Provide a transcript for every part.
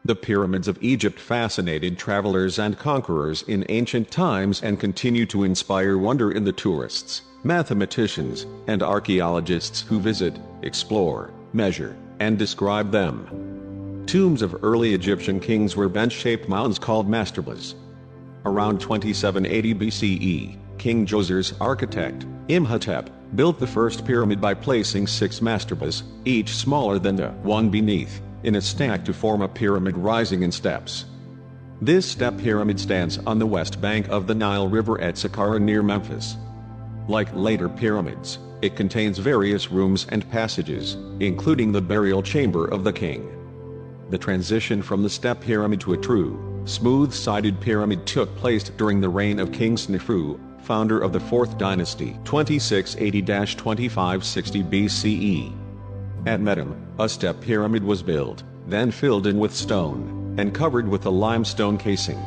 The pyramids of Egypt fascinated travelers and conquerors in ancient times and continue to inspire wonder in the tourists, mathematicians, and archaeologists who visit, explore, measure, and describe them. Tombs of early Egyptian kings were bench-shaped mounds called mastabas. Around 2780 BCE, King Djoser's architect, Imhotep, built the first pyramid by placing 6 mastabas, each smaller than the one beneath, in a stack to form a pyramid rising in steps. This step pyramid stands on the west bank of the Nile River at Saqqara near Memphis. Like later pyramids, it contains various rooms and passages, including the burial chamber of the king. The transition from the step pyramid to a true, smooth-sided pyramid took place during the reign of King Sneferu, founder of the 4th dynasty 2680–2560 BCE. At Medum, a step pyramid was built, then filled in with stone, and covered with a limestone casing.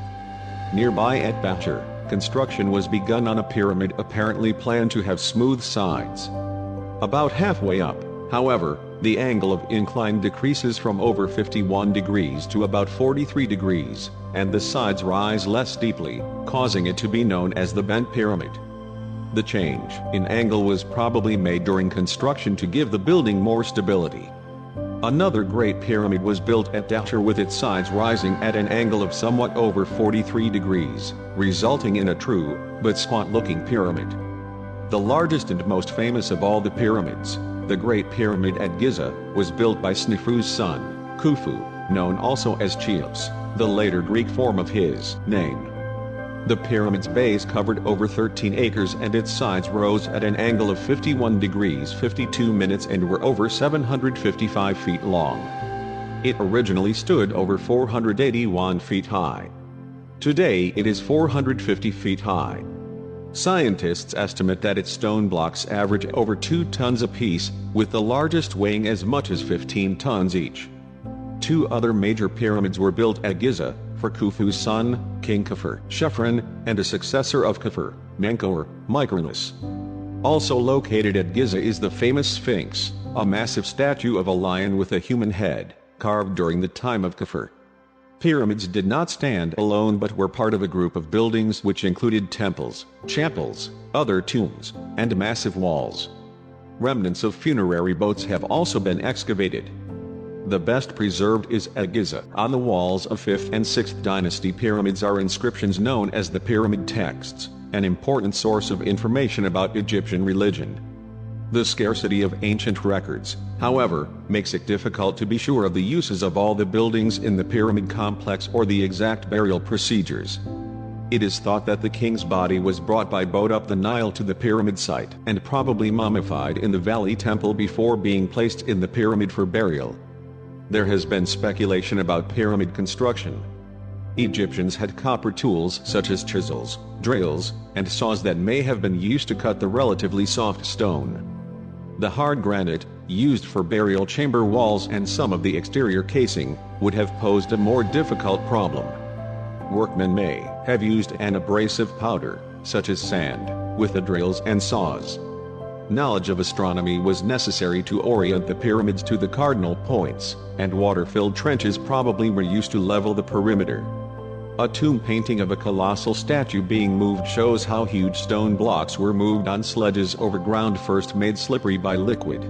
Nearby at Bachar, construction was begun on a pyramid apparently planned to have smooth sides. About halfway up, however, the angle of incline decreases from over 51 degrees to about 43 degrees, and the sides rise less steeply, causing it to be known as the bent pyramid. The change in angle was probably made during construction to give the building more stability. Another great pyramid was built at Dahshur with its sides rising at an angle of somewhat over 43 degrees, resulting in a true, but squat-looking pyramid. The largest and most famous of all the pyramids, the Great Pyramid at Giza, was built by Sneferu's son, Khufu, known also as Cheops, the later Greek form of his name. The pyramid's base covered over 13 acres and its sides rose at an angle of 51 degrees 52 minutes and were over 755 feet long. It originally stood over 481 feet high. Today it is 450 feet high. Scientists estimate that its stone blocks average over 2 tons apiece, with the largest weighing as much as 15 tons each. 2 other major pyramids were built at Giza, for Khufu's son, King Khafre Chephren, and a successor of Khafre, Menkaure, Mycerinus. Also located at Giza is the famous Sphinx, a massive statue of a lion with a human head, carved during the time of Khafre. Pyramids did not stand alone but were part of a group of buildings which included temples, chapels, other tombs, and massive walls. Remnants of funerary boats have also been excavated. The best preserved is at Giza. On the walls of 5th and 6th dynasty pyramids are inscriptions known as the pyramid texts, an important source of information about Egyptian religion. The scarcity of ancient records, however, makes it difficult to be sure of the uses of all the buildings in the pyramid complex or the exact burial procedures. It is thought that the king's body was brought by boat up the Nile to the pyramid site and probably mummified in the Valley Temple before being placed in the pyramid for burial. There has been speculation about pyramid construction. Egyptians had copper tools such as chisels, drills, and saws that may have been used to cut the relatively soft stone. The hard granite, used for burial chamber walls and some of the exterior casing, would have posed a more difficult problem. Workmen may have used an abrasive powder, such as sand, with the drills and saws. Knowledge of astronomy was necessary to orient the pyramids to the cardinal points, and water-filled trenches probably were used to level the perimeter. A tomb painting of a colossal statue being moved shows how huge stone blocks were moved on sledges over ground first made slippery by liquid.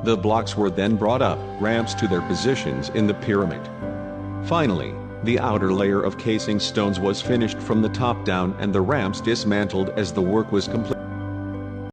The blocks were then brought up ramps to their positions in the pyramid. Finally, the outer layer of casing stones was finished from the top down and the ramps dismantled as the work was complete.